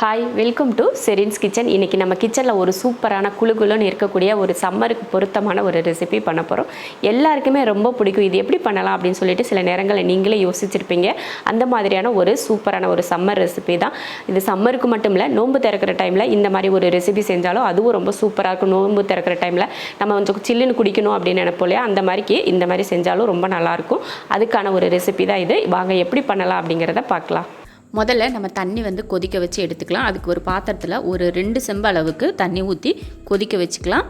Hi, welcome to Serin's kitchen. இன்றைக்கி நம்ம கிச்சனில் ஒரு சூப்பரான குழுன்னு இருக்கக்கூடிய ஒரு சம்மருக்கு பொருத்தமான ஒரு ரெசிபி பண்ண போகிறோம். எல்லாருக்குமே ரொம்ப பிடிக்கும். இது எப்படி பண்ணலாம் அப்படின்னு சொல்லிட்டு சில நேரங்களில் நீங்களே யோசிச்சிருப்பீங்க. அந்த மாதிரியான ஒரு சூப்பரான ஒரு சம்மர் ரெசிபி தான் இது. சம்மருக்கு மட்டும் இல்லை, நோன்பு திறக்கிற டைமில் இந்த மாதிரி ஒரு ரெசிபி செஞ்சாலும் அதுவும் ரொம்ப சூப்பராக இருக்கும். நோன்பு திறக்கிற டைமில் நம்ம கொஞ்சம் சில்லுன்னு குடிக்கணும் அப்படின்னு நினைப்போம் இல்லையா, அந்த மாதிரிக்கு இந்த மாதிரி செஞ்சாலும் ரொம்ப நல்லாயிருக்கும். அதுக்கான ஒரு ரெசிபி தான் இது. வாங்க எப்படி பண்ணலாம் அப்படிங்கிறத பார்க்கலாம். முதல்ல நம்ம தண்ணி கொதிக்க வச்சு எடுத்துக்கலாம். அதுக்கு ஒரு பாத்திரத்தில் ஒரு 2 செம்பு அளவுக்கு தண்ணி ஊற்றி கொதிக்க வச்சுக்கலாம்.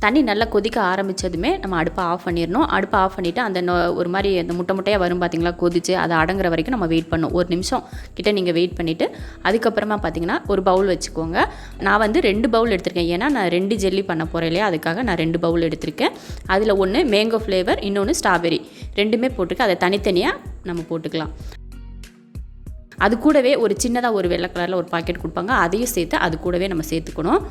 தண்ணி நல்லா கொதிக்க ஆரம்பித்ததுமே நம்ம அடுப்பை ஆஃப் பண்ணிடணும். அடுப்பை ஆஃப் பண்ணிவிட்டு அந்த ஒரு மாதிரி அந்த முட்டையாக வரும் பார்த்திங்களா, கொதிச்சு அதை அடங்குற வரைக்கும் நம்ம வெயிட் பண்ணணும். 1 நிமிஷம் கிட்ட நீங்கள் வெயிட் பண்ணிவிட்டு அதுக்கப்புறமா பார்த்திங்கன்னா ஒரு பவுல் வச்சுக்கோங்க. நான் 2 பவுல் எடுத்திருக்கேன். ஏன்னா நான் 2 ஜெல்லி பண்ண போகிறேன் இல்லையா, அதுக்காக நான் 2 பவுல் எடுத்திருக்கேன். அதில் ஒன்று மேங்கோ ஃப்ளேவர், இன்னொன்று ஸ்ட்ராபெரி, ரெண்டுமே போட்டுருக்கு. அதை தனித்தனியாக நம்ம போட்டுக்கலாம். அது கூடவே ஒரு சின்னதாக ஒரு வெள்ளை கலரில் ஒரு பாக்கெட் கொடுப்பாங்க, அதையும் சேர்த்து அது கூடவே நம்ம சேர்த்துக்கணும்.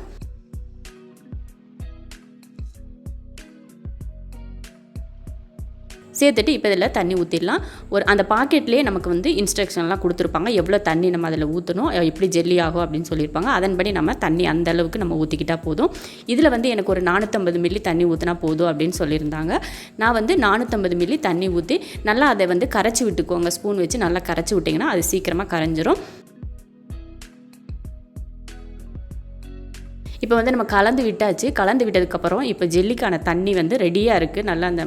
சேர்த்துட்டு இப்போ இதில் தண்ணி ஊற்றிடலாம். அந்த பாக்கெட்லேயே நமக்கு இன்ஸ்ட்ரக்ஷன்லாம் கொடுத்துருப்பாங்க, எவ்வளோ தண்ணி நம்ம அதில் ஊற்றணும், எப்படி ஜெல்லி ஆகும் அப்படின்னு சொல்லியிருப்பாங்க. அதன்படி நம்ம தண்ணி அந்த அளவுக்கு நம்ம ஊற்றிக்கிட்டால் போதும். இதில் எனக்கு ஒரு 450 மில்லி தண்ணி ஊற்றினா போதும் அப்படின்னு சொல்லியிருந்தாங்க. நான் 450 மில்லி தண்ணி ஊற்றி நல்லா அதை கரைச்சி விட்டுக்கோங்க. ஸ்பூன் வச்சு நல்லா கரைச்சி விட்டிங்கன்னா அது சீக்கிரமாக கரைஞ்சிரும். இப்போ நம்ம கலந்து விட்டாச்சு. கலந்து விட்டதுக்கப்புறம் இப்போ ஜெல்லிக்கான தண்ணி ரெடியாக இருக்குது. நல்லா அந்த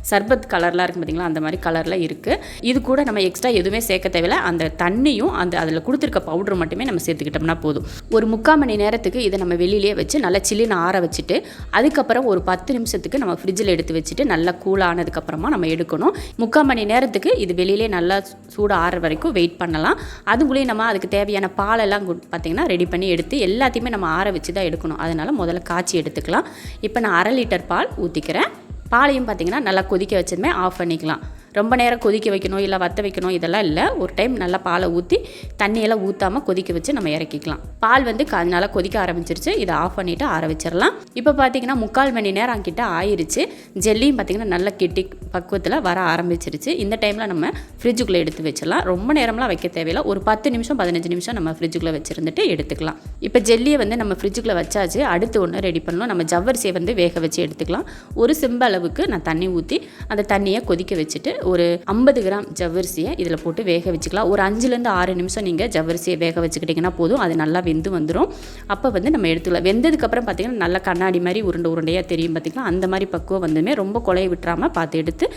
சர்பத் கலர்லாம் இருக்குது பார்த்திங்களா, அந்த மாதிரி கலரில் இருக்குது. இது கூட நம்ம எக்ஸ்ட்ரா எதுவுமே சேர்க்க தேவையில்லை. அந்த தண்ணியும் அதில் கொடுத்துருக்க பவுட்ரு மட்டுமே நம்ம சேர்த்துக்கிட்டோம்னா போதும். ஒரு 3/4 மணி நேரத்துக்கு இதை நம்ம வெளியிலே வச்சு நல்லா சில்லுன்னு ஆற வச்சுட்டு அதுக்கப்புறம் ஒரு 10 நிமிஷத்துக்கு நம்ம ஃப்ரிட்ஜில் எடுத்து வச்சுட்டு நல்லா கூலானதுக்கப்புறமா நம்ம எடுக்கணும். 3/4 மணி நேரத்துக்கு இது வெளியிலே நல்லா சூடு ஆற வரைக்கும் வெயிட் பண்ணலாம். அதுக்குள்ளேயே நம்ம அதுக்கு தேவையான பாலெல்லாம் பார்த்திங்கன்னா ரெடி பண்ணி எடுத்து எல்லாத்தையுமே நம்ம ஆற வச்சு தான் எடுக்கணும். அதனால் முதல்ல காய்ச்சி எடுத்துக்கலாம். இப்போ நான் 1/2 லிட்டர் பால் ஊற்றிக்கிறேன். பாலையும் பார்த்திங்கன்னா நல்லா கொதிக்க வச்சதுமே ஆஃப் பண்ணிக்கலாம். ரொம்ப நேரம் கொதிக்க வைக்கணும் இல்லை வற்ற வைக்கணும் இதெல்லாம் இல்லை. ஒரு டைம் நல்லா பாலை ஊற்றி தண்ணியெல்லாம் ஊற்றாமல் கொதிக்க வச்சு நம்ம இறக்கிக்கலாம். பால் நல்லா கொதிக்க ஆரம்பிச்சிருச்சு. இதை ஆஃப் பண்ணிவிட்டு ஆற வச்சிடலாம். இப்போ பார்த்திங்கன்னா 3/4 மணி நேரம் கிட்ட ஆயிடுச்சு. ஜெல்லியும் பார்த்திங்கன்னா நல்லா கெட்டி பக்குவத்தில் வர ஆரம்பிச்சிருச்சு. இந்த டைமில் நம்ம ஃப்ரிட்ஜுக்குள்ளே எடுத்து வச்சிடலாம். ரொம்ப நேரம்லாம் வைக்க தேவையில்லை. ஒரு 10 நிமிஷம் 15 நிமிஷம் நம்ம ஃப்ரிட்ஜுக்குள்ளே வச்சுருந்துட்டு எடுத்துக்கலாம். இப்போ ஜெல்லியை நம்ம ஃப்ரிட்ஜுக்குள்ளே வச்சாச்சு. அடுத்து ஒன்று ரெடி பண்ணணும். நம்ம ஜவ்வரிசியை வேக வச்சு எடுத்துக்கலாம். ஒரு செம்பு அளவுக்கு நான் தண்ணி ஊற்றி அந்த தண்ணியை கொதிக்க வச்சுட்டு ஒரு 50 கிராம் ஜவ்வரிசியை இதில் போட்டு வேக வச்சுக்கலாம். ஒரு 5லேருந்து 6 நிமிஷம் நீங்கள் ஜவ்வரிசியை வேக வச்சுக்கிட்டிங்கன்னா போதும். அது நல்லா வெந்து வந்துடும். அப்போ நம்ம எடுத்துக்கலாம். வெந்ததுக்கப்புறம் பார்த்திங்கன்னா நல்லா கண்ணாடி மாதிரி உருண்டையாக தெரியும் பார்த்திங்களா, அந்த மாதிரி பக்குவம் வந்துமே ரொம்ப குழைய விட்டுறாமல் பார்த்து எடுத்து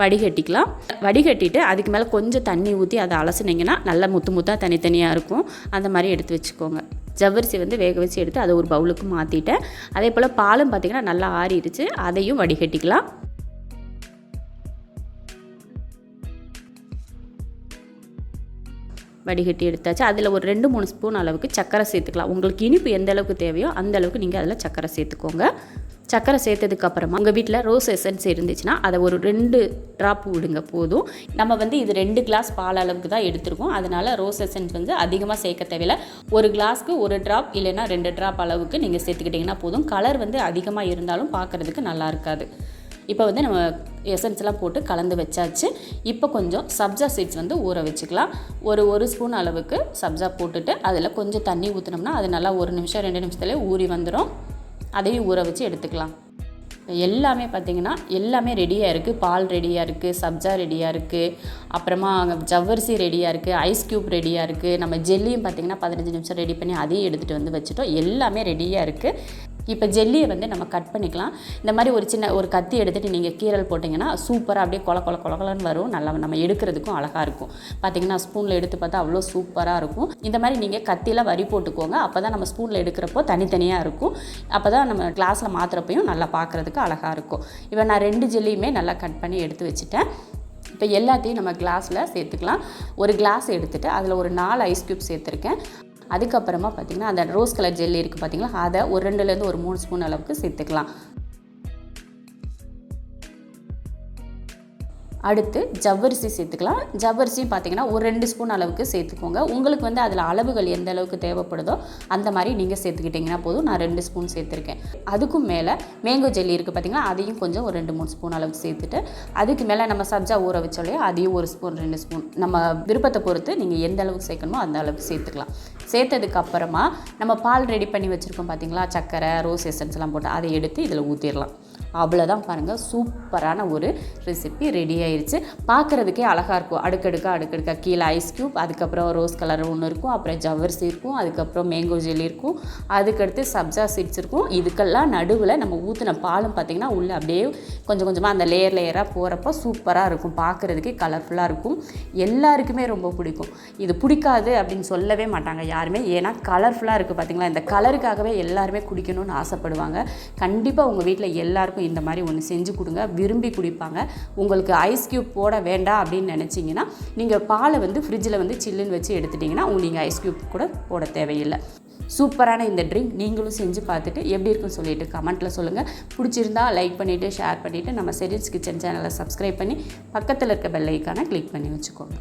வடிகட்டிக்கலாம். வடிகட்டிட்டு அதுக்கு மேலே கொஞ்சம் தண்ணி ஊற்றி அதை அலசுனீங்கன்னா நல்லா முத்தாக தனித்தனியாக இருக்கும். அந்த மாதிரி எடுத்து வச்சுக்கோங்க. ஜவ்வரிசி வேக வச்சு எடுத்து அதை ஒரு பவுலுக்கு மாற்றிட்டேன். அதே போல் பாலும் பார்த்திங்கன்னா நல்லா ஆறிடுச்சு. அதையும் வடிகட்டிக்கலாம். வடிகட்டி எடுத்தாச்சு. அதில் ஒரு 2-3 ஸ்பூன் அளவுக்கு சர்க்கரை சேர்த்துக்கலாம். உங்களுக்கு இனிப்பு எந்த அளவுக்கு தேவையோ அந்த அளவுக்கு நீங்கள் அதில் சர்க்கரை சேர்த்துக்கோங்க. சர்க்கரை சேர்த்ததுக்கப்புறமா உங்கள் வீட்டில் ரோஸ் எசன்ஸ் இருந்துச்சுன்னா அதை ஒரு 2 ட்ராப் விடுங்க போதும். நம்ம இது 2 கிளாஸ் பால் அளவுக்கு தான் எடுத்துருக்கோம். அதனால் ரோஸ் எசன்ஸ் அதிகமாக சேர்க்க தேவையில்லை. ஒரு கிளாஸ்க்கு 1 ட்ராப் இல்லைன்னா 2 ட்ராப் அளவுக்கு நீங்கள் சேர்த்துக்கிட்டிங்கன்னா போதும். கலர் அதிகமாக இருந்தாலும் பார்க்குறதுக்கு நல்லா இருக்காது. இப்போ நம்ம எசன்ஸ்லாம் போட்டு கலந்து வச்சாச்சு. இப்போ கொஞ்சம் சப்ஜா சீட்ஸ் ஊற வச்சுக்கலாம். ஒரு ஸ்பூன் அளவுக்கு சப்ஜா போட்டுட்டு அதில் கொஞ்சம் தண்ணி ஊற்றினோம்னா அது நல்லா 1 நிமிஷம் 2 நிமிஷத்துலேயே ஊறி வந்துடும். அதையும் ஊற வச்சு எடுத்துக்கலாம். எல்லாமே பார்த்திங்கன்னா எல்லாமே ரெடியாக இருக்குது. பால் ரெடியாக இருக்குது, சப்ஜா ரெடியாக இருக்குது, அப்புறமா ஜவ்வரிசி ரெடியாக இருக்குது, ஐஸ் க்யூப் ரெடியாக இருக்குது. நம்ம ஜெல்லியும் பார்த்திங்கன்னா 15 நிமிஷம் ரெடி பண்ணி அதையும் எடுத்துகிட்டு வச்சுட்டோம். எல்லாமே ரெடியாக இருக்குது. இப்போ ஜெல்லியை நம்ம கட் பண்ணிக்கலாம். இந்த மாதிரி ஒரு கத்தி எடுத்துகிட்டு நீங்கள் கீரல் போட்டிங்கன்னா சூப்பராக அப்படியே கொலன்னு வரும். நல்லா நம்ம எடுக்கிறதுக்கும் அழகாக இருக்கும். பார்த்திங்கன்னா ஸ்பூனில் எடுத்து பார்த்தா அவ்வளோ சூப்பராக இருக்கும். இந்த மாதிரி நீங்கள் கத்தியில் வரி போட்டுக்கோங்க. அப்போ தான் நம்ம ஸ்பூனில் எடுக்கிறப்போ தனித்தனியாக இருக்கும். அப்போ தான் நம்ம கிளாஸில் மாற்றுறப்பையும் நல்லா பார்க்குறதுக்கு அழகாக இருக்கும். இப்போ நான் 2 ஜெல்லியுமே நல்லா கட் பண்ணி எடுத்து வச்சுட்டேன். இப்போ எல்லாத்தையும் நம்ம கிளாஸில் சேர்த்துக்கலாம். ஒரு கிளாஸ் எடுத்துகிட்டு அதில் ஒரு 4 ஐஸ் க்யூப் சேர்த்துருக்கேன். அதுக்கப்புறமா பார்த்திங்கன்னா அந்த ரோஸ் கலர் ஜெல்லி இருக்குது பார்த்திங்களா, அதை ஒரு 2லேருந்து ஒரு 3 ஸ்பூன் அளவுக்கு சேர்த்துக்கலாம். அடுத்து ஜவ்வரிசி சேர்த்துக்கலாம். ஜவ்வரிசியும் பார்த்திங்கன்னா ஒரு 2 ஸ்பூன் அளவுக்கு சேர்த்துக்கோங்க. உங்களுக்கு வந்து அதில் அளவுகள் எந்த அளவுக்கு தேவைப்படுதோ அந்த மாதிரி நீங்கள் சேர்த்துக்கிட்டிங்கன்னா போதும். நான் 2 ஸ்பூன் சேர்த்துருக்கேன். அதுக்கும் மேலே மேங்கோ ஜெல்லி இருக்குது பார்த்திங்களா, அதையும் கொஞ்சம் ஒரு 2-3 ஸ்பூன் அளவுக்கு சேர்த்துட்டு, அதுக்கு மேலே நம்ம சப்ஜா ஊற வச்சோலையோ அதையும் 1 ஸ்பூன் 2 ஸ்பூன் நம்ம விருப்பத்தை பொறுத்து நீங்கள் எந்த அளவுக்கு சேர்க்கணுமோ அந்த அளவுக்கு சேர்த்துக்கலாம். சேர்த்ததுக்கு அப்புறமா நம்ம பால் ரெடி பண்ணி வச்சுருக்கோம் பார்த்திங்களா, சக்கரை ரோஸ் எசன்ஸ்லாம் போட்டு அதை எடுத்து இதில் ஊற்றிடலாம். அவ்வளோதான் பாருங்கள், சூப்பரான ஒரு ரெசிபி ரெடி ஆயிடுச்சு. பார்க்குறதுக்கே அழகாக இருக்கும். அடுக்கடுக்காக கீழே ஐஸ் க்யூப், அதுக்கப்புறம் ரோஸ் கலர் ஒன்று இருக்கும், அப்புறம் ஜவ்வரிசி இருக்கும், அதுக்கப்புறம் மேங்கோ ஜெல்லி இருக்கும், அதுக்கடுத்து சப்ஜா சீட்ஸ் இருக்கும். இதுக்கெல்லாம் நடுவில் நம்ம ஊற்றின பாலும் பார்த்திங்கன்னா உள்ளே அப்படியே கொஞ்சம் கொஞ்சமாக அந்த லேயராக போகிறப்ப சூப்பராக இருக்கும். பார்க்குறதுக்கே கலர்ஃபுல்லாக இருக்கும். எல்லாருக்குமே ரொம்ப பிடிக்கும். இது பிடிக்காது அப்படின்னு சொல்லவே மாட்டாங்க யாருமே. ஏன்னா கலர்ஃபுல்லாக இருக்குது பார்த்திங்களா, இந்த கலருக்காகவே எல்லாருமே குடிக்கணும்னு ஆசைப்படுவாங்க. கண்டிப்பாக உங்கள் வீட்டில் எல்லாருக்கும் இந்த மாதிரி ஒன்று செஞ்சு கொடுங்க, விரும்பி குடிப்பாங்க. உங்களுக்கு ஐஸ் க்யூப் போட வேண்டாம் அப்படின்னு நினச்சிங்கன்னா நீங்கள் பாலை வந்து ஃப்ரிட்ஜில் வந்து சில்லுன்னு வச்சு எடுத்துட்டிங்கன்னா நீங்கள் ஐஸ் க்யூப் கூட போட தேவையில்லை. சூப்பரான இந்த ட்ரிங்க் நீங்களும் செஞ்சு பார்த்துட்டு எப்படி இருக்குன்னு சொல்லிட்டு கமெண்ட்டில் சொல்லுங்கள். பிடிச்சிருந்தா லைக் பண்ணிவிட்டு ஷேர் பண்ணிவிட்டு நம்ம ஷெரின்ஸ் கிச்சன் சேனலை சப்ஸ்கிரைப் பண்ணி பக்கத்தில் இருக்க பெல் ஐக்கானை கிளிக் பண்ணி வச்சுக்கோங்க.